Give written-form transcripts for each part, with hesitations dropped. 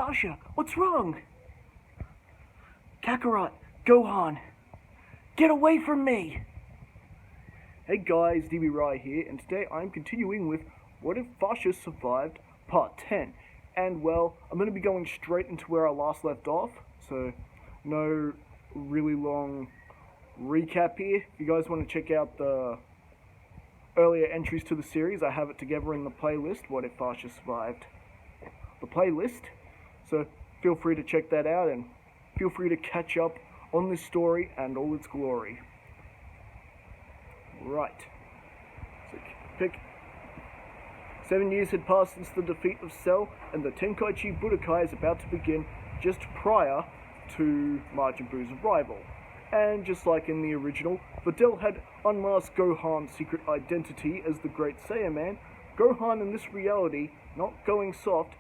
Fasha, what's wrong? Kakarot, Gohan, get away from me! Hey guys, DB Rai here, and today I'm continuing with What If Fasha Survived Part 10. And well, I'm going to be going straight into where I last left off, so no really long recap here. If you guys want to check out the earlier entries to the series, I have it together in the playlist, What If Fasha Survived the playlist. So feel free to check that out and feel free to catch up on this story and all its glory. Right. So pick 7 years had passed since the defeat of Cell, and the Tenkaichi Budokai is about to begin just prior to Majin Buu's arrival. And just like in the original, Videl had unmasked Gohan's secret identity as the Great Saiyan Man. Gohan in this reality not going soft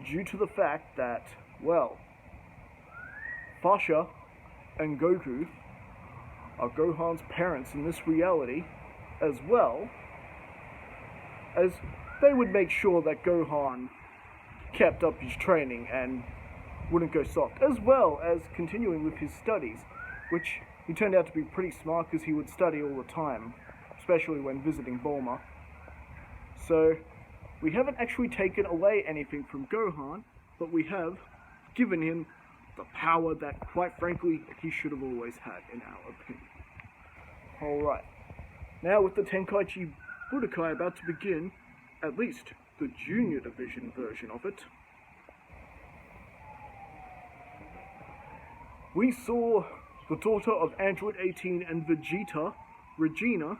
due to the fact that, well, Fasha and Goku are Gohan's parents in this reality, as well as they would make sure that Gohan kept up his training and wouldn't go soft, as well as continuing with his studies, which he turned out to be pretty smart because he would study all the time, especially when visiting Bulma. So we haven't actually taken away anything from Gohan, but we have given him the power that, quite frankly, he should have always had, in our opinion. Alright, now with the Tenkaichi Budokai about to begin, at least the Junior Division version of it, we saw the daughter of Android 18 and Vegeta, Regina,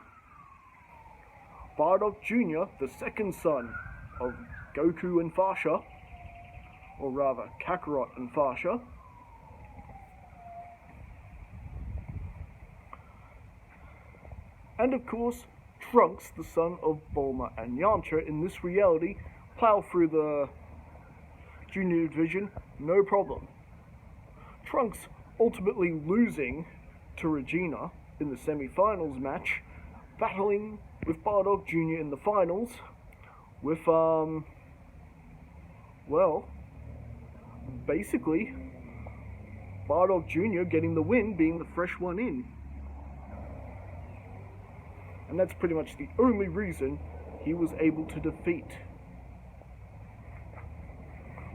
Bardock Jr., the second son of Goku and Fasha, or rather Kakarot and Fasha, and of course Trunks, the son of Bulma and Yamcha, in this reality, plow through the Junior Division, no problem. Trunks ultimately losing to Regina in the semi-finals match, battling with Bardock Jr. in the finals, with, well, basically, Bardock Jr. getting the win, being the fresh one in. And that's pretty much the only reason he was able to defeat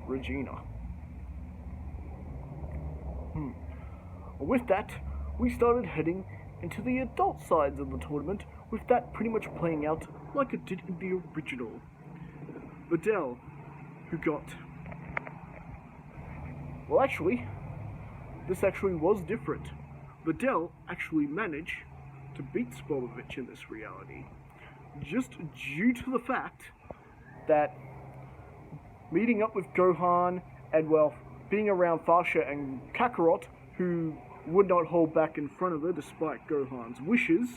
Regina. With that, we started heading into the adult sides of the tournament, with that pretty much playing out like it did in the original. Videl, who got... Well, actually, this actually was different. Videl actually managed to beat Spopovich in this reality, just due to the fact that meeting up with Gohan and, well, being around Fasha and Kakarot, who would not hold back in front of her despite Gohan's wishes,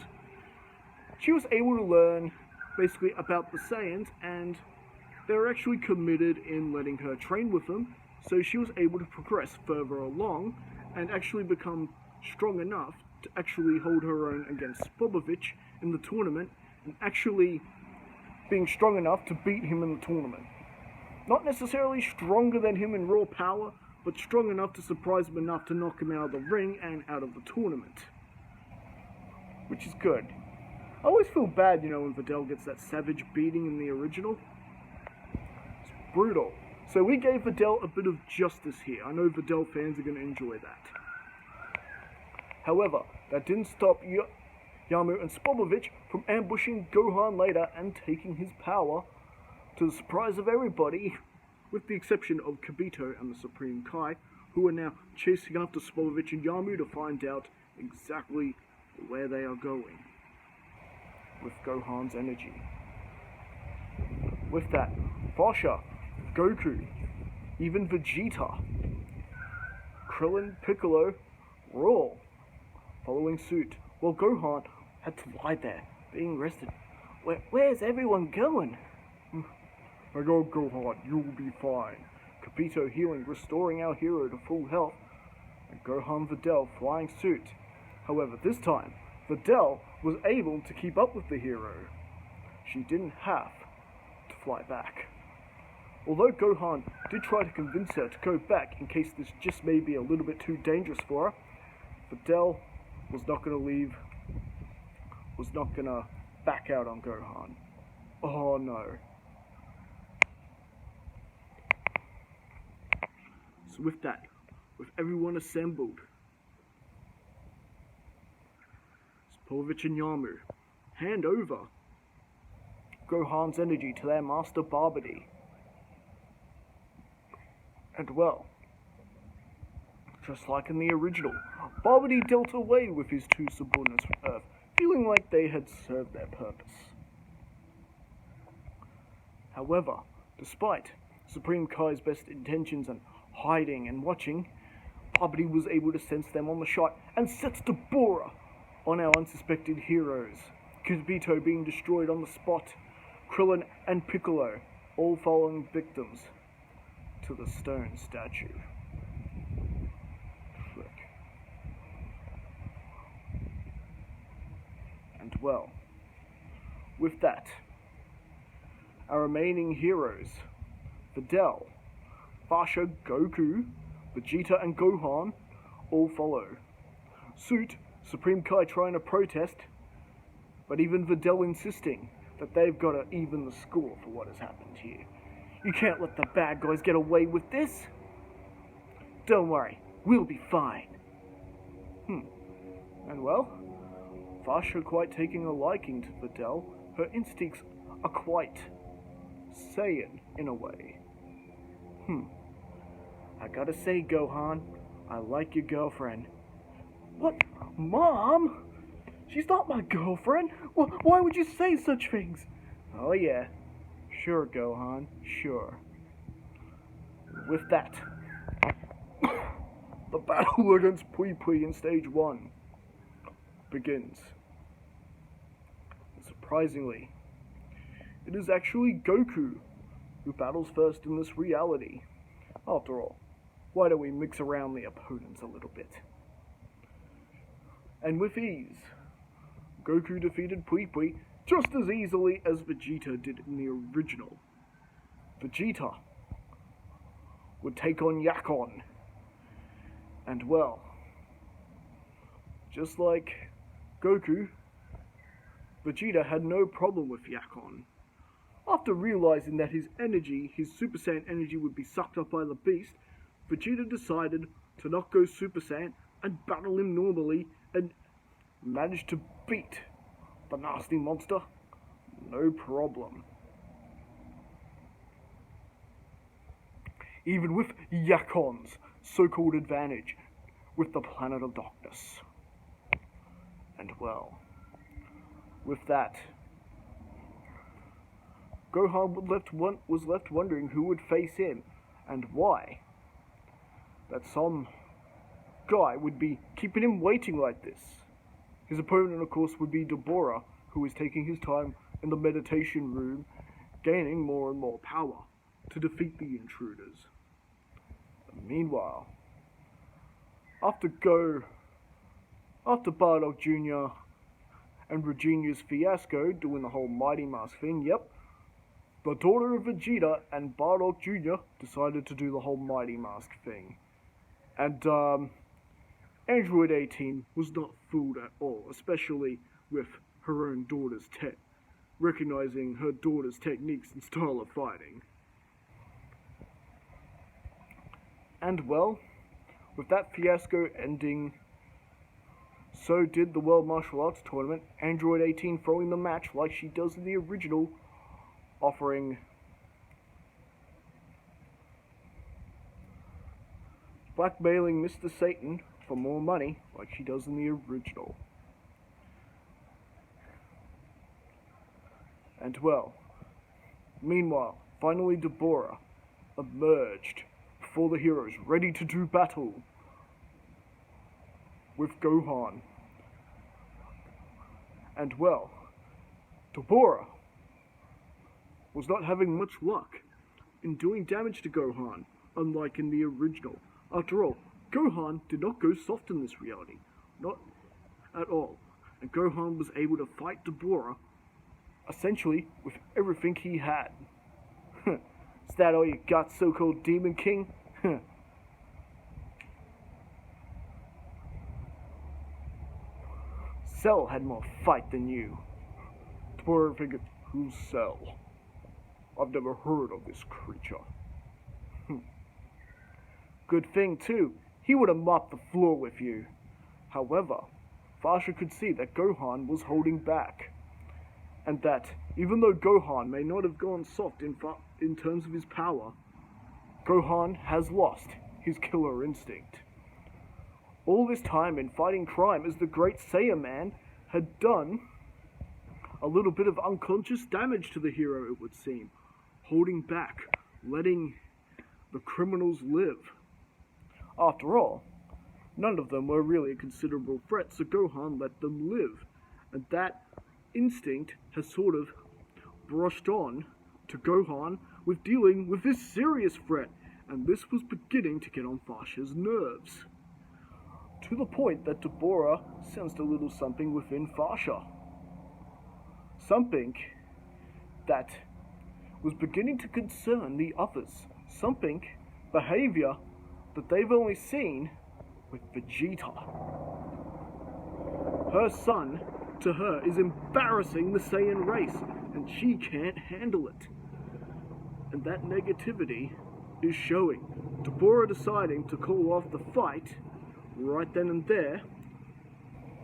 she was able to learn basically about the Saiyans, and they were actually committed in letting her train with them, so she was able to progress further along and actually become strong enough to actually hold her own against Spopovich in the tournament, and actually being strong enough to beat him in the tournament. Not necessarily stronger than him in raw power, but strong enough to surprise him enough to knock him out of the ring and out of the tournament. Which is good. I always feel bad, when Videl gets that savage beating in the original. It's brutal. So we gave Videl a bit of justice here. I know Videl fans are going to enjoy that. However, that didn't stop Yamu and Spopovich from ambushing Gohan later and taking his power, to the surprise of everybody, with the exception of Kibito and the Supreme Kai, who are now chasing after Spopovich and Yamu to find out exactly where they are going with Gohan's energy. With that, Fasha, Goku, even Vegeta, Krillin, Piccolo, were all following suit, while Gohan had to lie there, being rested. Where's everyone going? I go, Gohan, you'll be fine. Kibito healing, restoring our hero to full health, and Gohan Videl flying suit. However, this time, Videl was able to keep up with the hero. She didn't have to fly back. Although Gohan did try to convince her to go back in case this just may be a little bit too dangerous for her, Videl was not going to leave, was not going to back out on Gohan. Oh no. So with that, with everyone assembled, Spolovich and Yamu hand over Gohan's energy to their master Barbody. And well, just like in the original, Barbody dealt away with his two subordinates from Earth, feeling like they had served their purpose. However, despite Supreme Kai's best intentions and hiding and watching, Barbody was able to sense them on the shot and sets Dodoria on our unsuspected heroes, Kibito being destroyed on the spot, Krillin and Piccolo all falling victims to the stone statue. Frick. And well, with that, our remaining heroes, Videl, Fasha, Goku, Vegeta and Gohan all follow suit, Supreme Kai trying to protest, but even Videl insisting that they've got to even the score for what has happened here. You can't let the bad guys get away with this. Don't worry, we'll be fine. And well, Fasha quite taking a liking to Videl. Her instincts are quite Saiyan in a way. I gotta say, Gohan, I like your girlfriend. What? Mom? She's not my girlfriend. Why would you say such things? Oh yeah. Sure, Gohan. Sure. With that, the battle against Pui in Stage 1 begins. Surprisingly, it is actually Goku who battles first in this reality. After all, why don't we mix around the opponents a little bit? And with ease, Goku defeated Pui just as easily as Vegeta did in the original. Vegeta would take on Yakon. And well, just like Goku, Vegeta had no problem with Yakon. After realizing that his energy, his Super Saiyan energy, would be sucked up by the beast, Vegeta decided to not go Super Saiyan and battle him normally and managed to beat the nasty monster, no problem. Even with Yakon's so-called advantage with the Planet of Darkness. And well, with that, Gohan was left wondering who would face him and why. That some guy would be keeping him waiting like this. His opponent, of course, would be Dodoria, who is taking his time in the meditation room, gaining more and more power to defeat the intruders. Meanwhile, after Bardock Jr. and Regina's fiasco doing the whole Mighty Mask thing, the daughter of Vegeta and Bardock Jr. decided to do the whole Mighty Mask thing. And Android 18 was not fooled at all, especially with her own daughter's recognizing her daughter's techniques and style of fighting. And well, with that fiasco ending, so did the World Martial Arts Tournament, Android 18 throwing the match like she does in the original, offering blackmailing Mr. Satan for more money like she does in the original. And well, meanwhile, finally Dodoria emerged before the heroes, ready to do battle with Gohan. And well, Dodoria was not having much luck in doing damage to Gohan, unlike in the original. After all, Gohan did not go soft in this reality, not at all, and Gohan was able to fight Dodoria essentially with everything he had. Is that all you got, so-called Demon King? Cell had more fight than you. Dodoria figured, who's Cell? I've never heard of this creature. Good thing, too. He would have mopped the floor with you. However, Fasha could see that Gohan was holding back, and that even though Gohan may not have gone soft in terms of his power, Gohan has lost his killer instinct. All this time in fighting crime, as the great Saiyan man had done a little bit of unconscious damage to the hero, it would seem, holding back, letting the criminals live. After all, none of them were really a considerable threat, so Gohan let them live, and that instinct has sort of brushed on to Gohan with dealing with this serious threat, and this was beginning to get on Fasha's nerves. To the point that Dodoria sensed a little something within Fasha. Something that was beginning to concern the others. Something, behavior, that they've only seen with Vegeta. Her son, to her, is embarrassing the Saiyan race, and she can't handle it. And that negativity is showing. Dodoria deciding to call off the fight right then and there.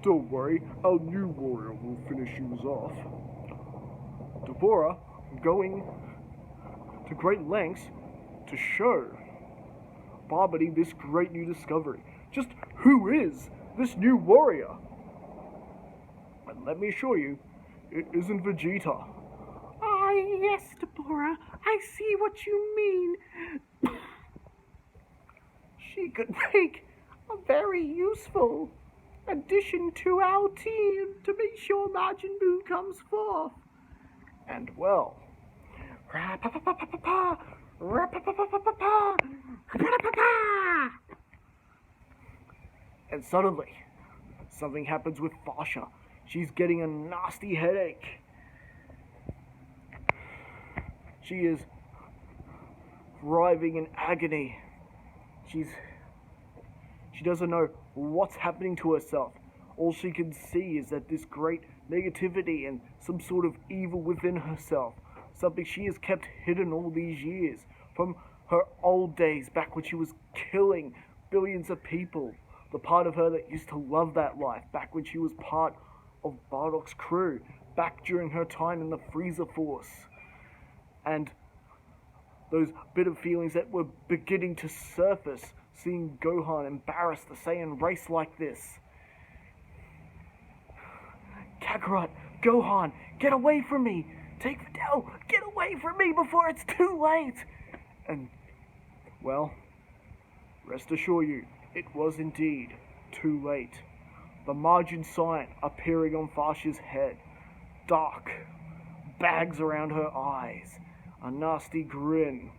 Don't worry, our new warrior will finish you off. Dodoria going to great lengths to show Barbody this great new discovery. Just who is this new warrior? And let me assure you, it isn't Vegeta. Ah, yes, Dodoria, I see what you mean. She could make a very useful addition to our team to make sure Majin Buu comes forth. And well, and suddenly, something happens with Fasha. She's getting a nasty headache. She is writhing in agony. She doesn't know what's happening to herself. All she can see is that this great negativity and some sort of evil within herself. Something she has kept hidden all these years. From her old days, back when she was killing billions of people. The part of her that used to love that life. Back when she was part of Bardocks' crew. Back during her time in the Freezer Force. And those bitter feelings that were beginning to surface, seeing Gohan embarrass the Saiyan race like this. Kakarot, Gohan, get away from me! Take the Dell, get away from me before it's too late! And, well, rest assure you, it was indeed too late. The Majin sign appearing on Fasha's head. Dark, bags around her eyes, a nasty grin.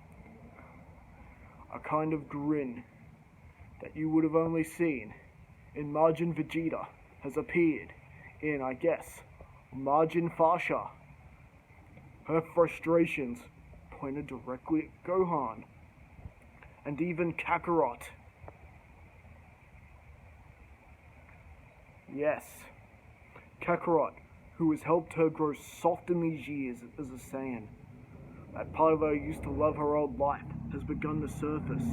A kind of grin that you would have only seen in Majin Vegeta has appeared in, I guess, Majin Fasha. Her frustrations pointed directly at Gohan and even Kakarot. Yes, Kakarot, who has helped her grow soft in these years as a Saiyan. That part of her who used to love her old life has begun to surface.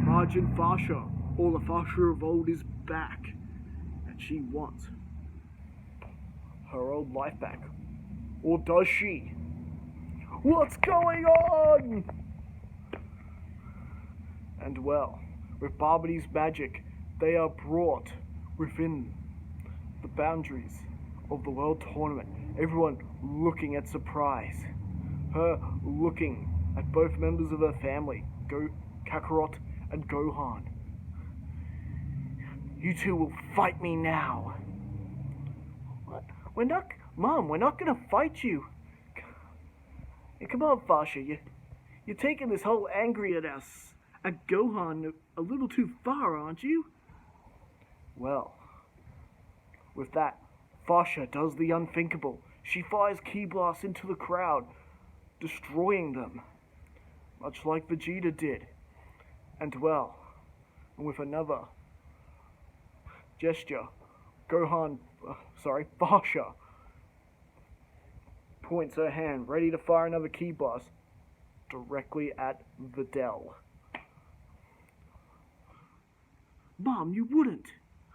Majin Fasha, or the Fasha of old, is back, and she wants her old life back. Or does she? What's going on? And well, with Barbody's magic, they are brought within the boundaries of the World Tournament. Everyone looking at surprise. Her looking at both members of her family, Kakarot and Gohan. You two will fight me now. What? Mom, we're not gonna fight you. Hey, come on, Fasha, you're taking this whole angry at us, at Gohan, a little too far, aren't you? Well, with that, Fasha does the unthinkable. She fires ki blasts into the crowd, destroying them, much like Vegeta did. And well, with another gesture, Fasha points her hand, ready to fire another ki blast directly at Videl. Mom, you wouldn't.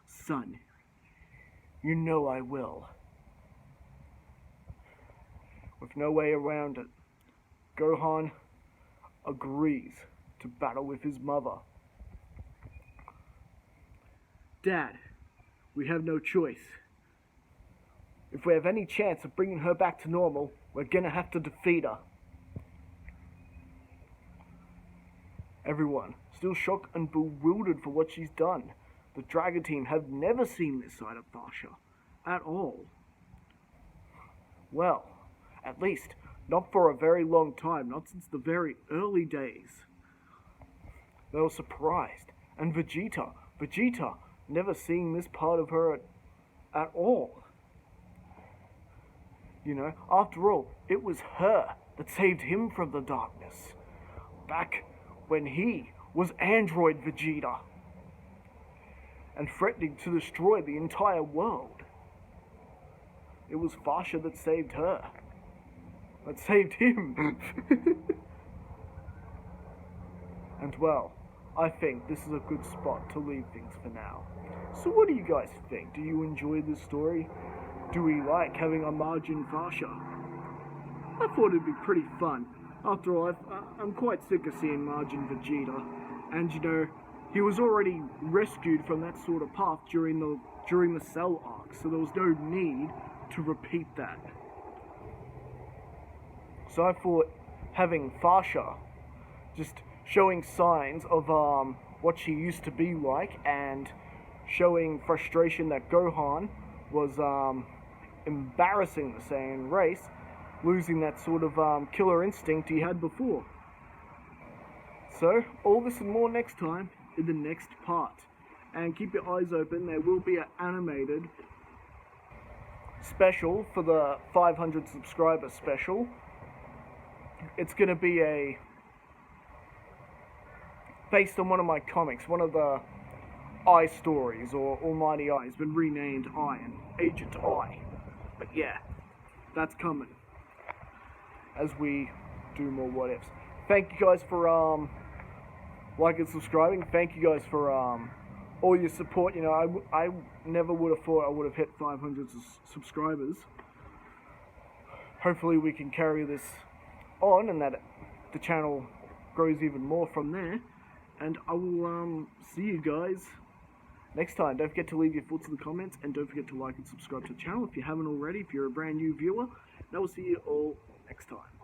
Son. You know I will. With no way around it, Gohan agrees to battle with his mother. Dad, we have no choice. If we have any chance of bringing her back to normal, we're gonna have to defeat her. Everyone, still shocked and bewildered for what she's done. The Dragon Team have never seen this side of Fasha at all. Well, at least not for a very long time, not since the very early days. They were surprised. And Vegeta never seeing this part of her at all. You know, after all, it was her that saved him from the darkness. Back when he was Android Vegeta. And threatening to destroy the entire world. It was Fasha that saved her. That saved him. And well, I think this is a good spot to leave things for now. So what do you guys think? Do you enjoy this story? Do we like having a Majin Fasha? I thought it'd be pretty fun. After all, I'm quite sick of seeing Majin Vegeta. And you know, he was already rescued from that sort of path during the Cell arc, so there was no need to repeat that. So I thought having Fasha just showing signs of what she used to be like and showing frustration that Gohan was embarrassing the Saiyan race, losing that sort of killer instinct he had before. So, all this and more next time in the next part. And keep your eyes open, there will be an animated special for the 500 subscriber special. It's going to be based on one of my comics, one of the I stories, or Almighty I. It's been renamed Iron, Agent I. But yeah, that's coming as we do more what ifs. Thank you guys for liking and subscribing. Thank you guys for all your support. You know, I never would have thought I would have hit 500 subscribers. Hopefully we can carry this on and that the channel grows even more from there. And I will see you guys next time. Don't forget to leave your thoughts in the comments, and don't forget to like and subscribe to the channel if you haven't already, if you're a brand new viewer. And I will see you all next time.